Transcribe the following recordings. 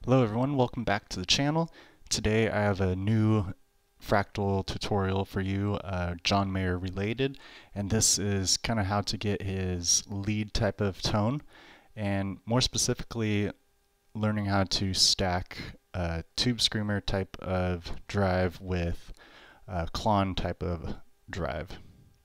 Hello everyone, welcome back to the channel. Today I have a new fractal tutorial for you, John Mayer related, and this is kind of how to get his lead type of tone, and more specifically learning how to stack a tube screamer type of drive with a Klon type of drive.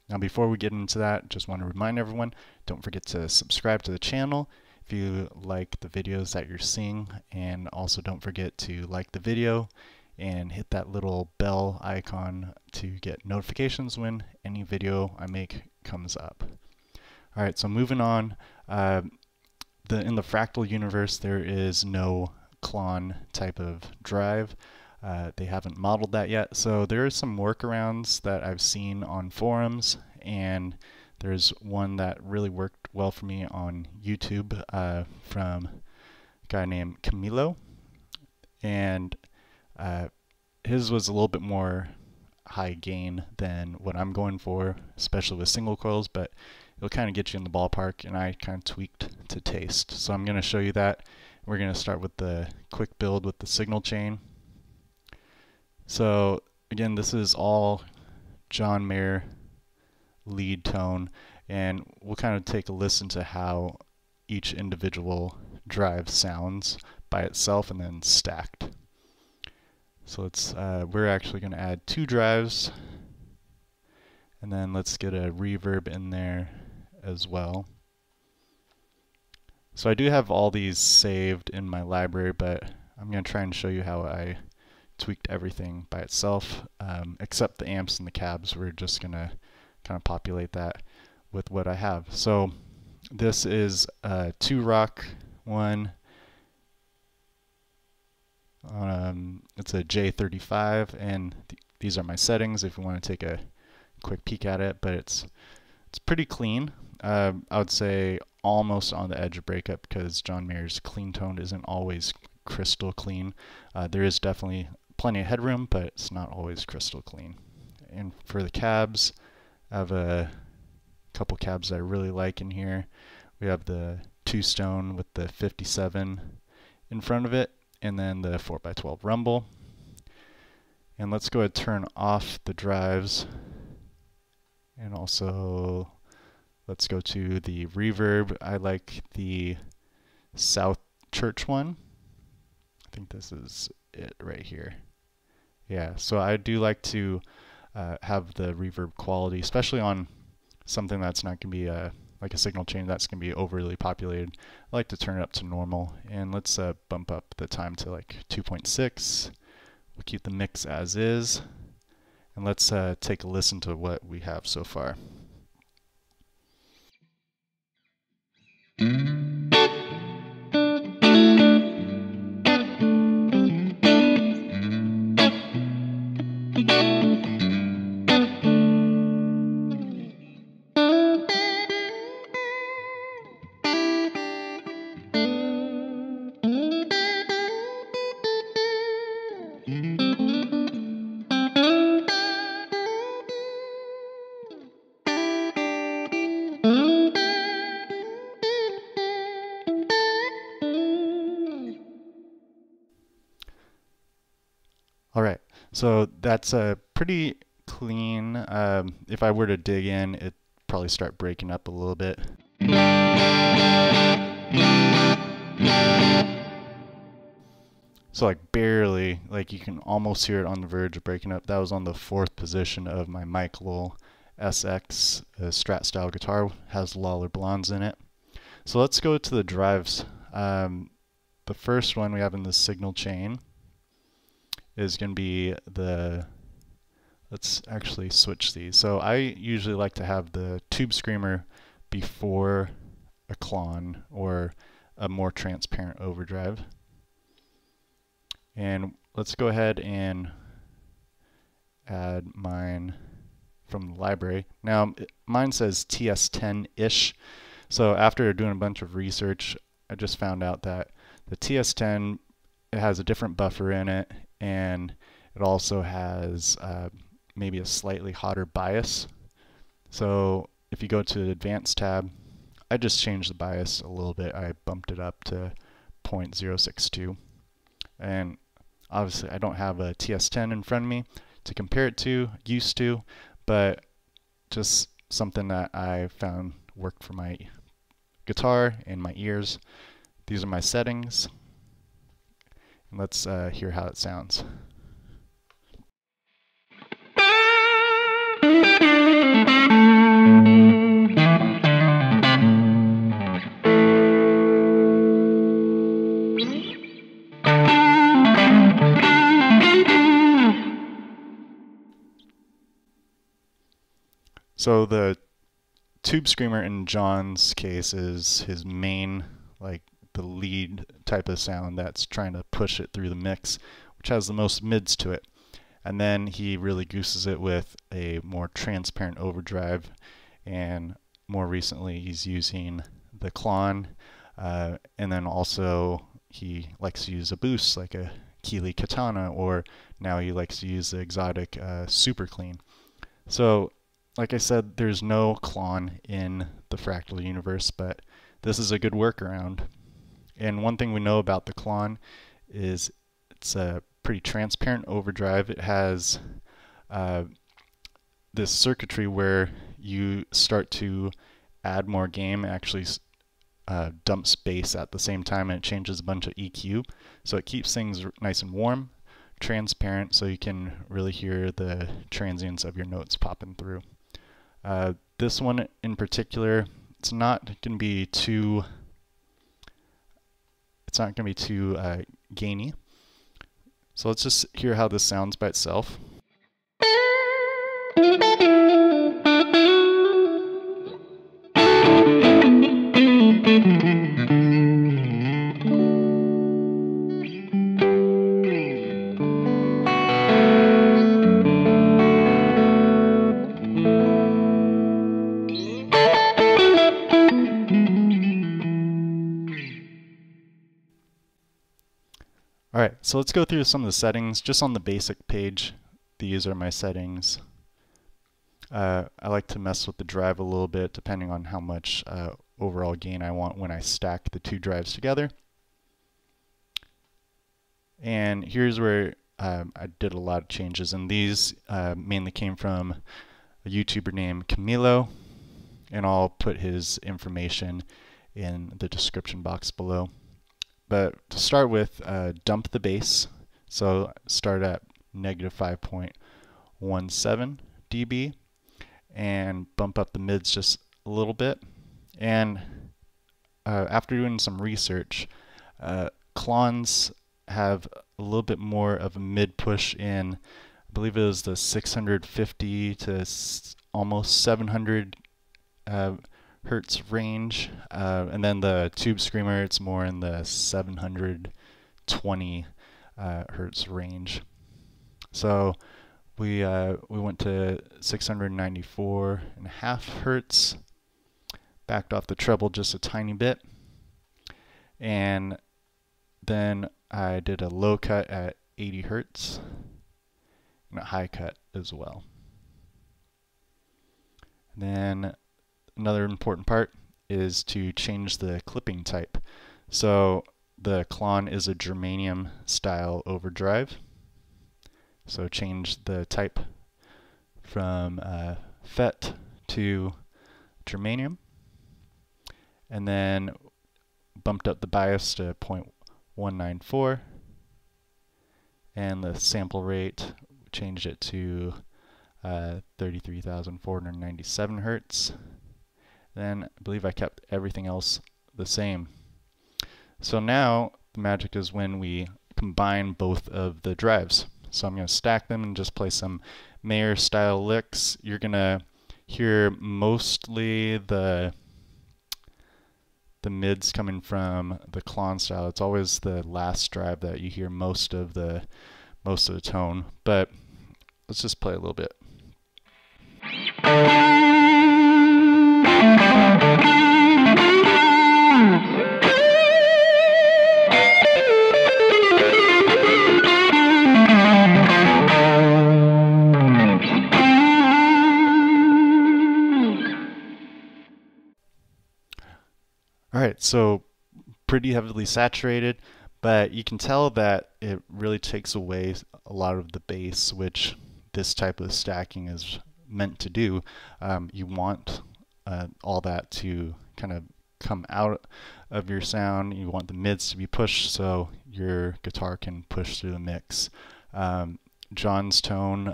Now before we get into that, just want to remind everyone, don't forget to subscribe to the channel if you like the videos that you're seeing, and also don't forget to like the video and hit that little bell icon to get notifications when any video I make comes up. Alright, so moving on, in the fractal universe there is no Klon type of drive. They haven't modeled that yet, so there are some workarounds that I've seen on forums, and there's one that really worked well for me on YouTube from a guy named Camilo, and his was a little bit more high gain than what I'm going for, especially with single coils, but it'll kind of get you in the ballpark, and I kind of tweaked to taste. So I'm going to show you that. We're going to start with the quick build with the signal chain. So again, this is all John Mayer lead tone, and we'll kind of take a listen to how each individual drive sounds by itself and then stacked. So let's we're actually going to add 2 drives, and then let's get a reverb in there as well. So I do have all these saved in my library, but I'm going to try and show you how I tweaked everything by itself, except the amps and the cabs. We're just going to kind of populate that with what I have. So this is a 2-rock one. It's a J35, and these are my settings if you want to take a quick peek at it, but it's pretty clean. I would say almost on the edge of breakup, because John Mayer's clean tone isn't always crystal clean. There is definitely plenty of headroom, but it's not always crystal clean. And for the cabs, I have a couple cabs that I really like in here. We have the 2-stone with the 57 in front of it, and then the 4x12 rumble. And let's go ahead and turn off the drives, and also let's go to the reverb. I like the South Church one. I think this is it right here. Yeah, so I do like to have the reverb quality, especially on something that's not going to be like a signal chain that's going to be overly populated. I like to turn it up to normal, and let's bump up the time to like 2.6. We'll keep the mix as is, and let's take a listen to what we have so far. Alright, so that's a pretty clean. If I were to dig in, it'd probably start breaking up a little bit. So like barely, like you can almost hear it on the verge of breaking up. That was on the 4th position of my Mike Lowell SX Strat style guitar. Has Lawler Blondes in it. So let's go to the drives. The first one we have in the signal chain is going to be the, let's actually switch these. So I usually like to have the tube screamer before a Klon or a more transparent overdrive. And let's go ahead and add mine from the library. Now mine says TS10-ish, so after doing a bunch of research I just found out that the TS10, it has a different buffer in it, and it also has maybe a slightly hotter bias. So if you go to the advanced tab, I just changed the bias a little bit. I bumped it up to 0.062. And obviously I don't have a TS10 in front of me to compare it to, used to, but just something that I found worked for my guitar and my ears. These are my settings. And let's hear how it sounds. So the tube screamer in John's case is his main, like the lead type of sound that's trying to push it through the mix, which has the most mids to it. And then he really gooses it with a more transparent overdrive, and more recently he's using the Klon, and then also he likes to use a boost like a Keeley Katana, or now he likes to use the exotic Super Clean. So like I said, there's no Klon in the Fractal universe, but this is a good workaround. And one thing we know about the Klon is it's a pretty transparent overdrive. It has this circuitry where you start to add more gain, actually dumps bass at the same time, and it changes a bunch of EQ. So it keeps things nice and warm, transparent, so you can really hear the transients of your notes popping through. This one in particular, it's not going to be too gainy. So let's just hear how this sounds by itself. Alright, so let's go through some of the settings. Just on the basic page, these are my settings. I like to mess with the drive a little bit depending on how much overall gain I want when I stack the two drives together. And here's where I did a lot of changes, and these mainly came from a YouTuber named Camilo, and I'll put his information in the description box below. But to start with, dump the bass. So start at negative 5.17 dB and bump up the mids just a little bit. And after doing some research, Klons have a little bit more of a mid push in, I believe it was the 650 to almost 700 hertz range, and then the tube screamer, it's more in the 720 hertz range. So we went to 694.5 hertz, backed off the treble just a tiny bit, and then I did a low cut at 80 hertz and a high cut as well. And then another important part is to change the clipping type. So the Klon is a germanium style overdrive. So change the type from FET to germanium. And then bumped up the bias to 0.194. And the sample rate, changed it to 33,497 hertz. Then I believe I kept everything else the same. So now the magic is when we combine both of the drives. So I'm going to stack them and just play some Mayer style licks. You're going to hear mostly the mids coming from the Klon style. It's always the last drive that you hear most of the tone. But let's just play a little bit. Alright, so pretty heavily saturated, But you can tell that it really takes away a lot of the bass, which this type of stacking is meant to do. You want all that to kind of come out of your sound. You want the mids to be pushed so your guitar can push through the mix. John's tone,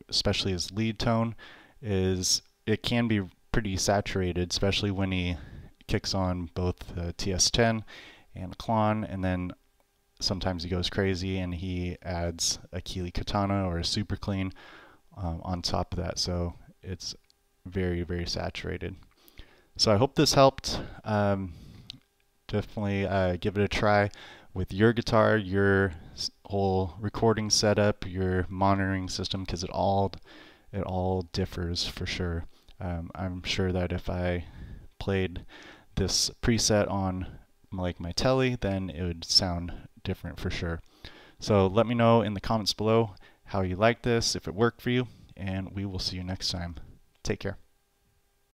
especially his lead tone, it can be pretty saturated, especially when he kicks on both the TS10 and the Klon, and then sometimes he goes crazy and he adds a Keeley Katana or a Super Clean on top of that, so it's very, very saturated. So I hope this helped. Definitely give it a try with your guitar, your whole recording setup, your monitoring system, because it all differs for sure. I'm sure that if I played this preset on like my telly, then it would sound different for sure. So let me know in the comments below how you like this, if it worked for you, and we will see you next time. Take care.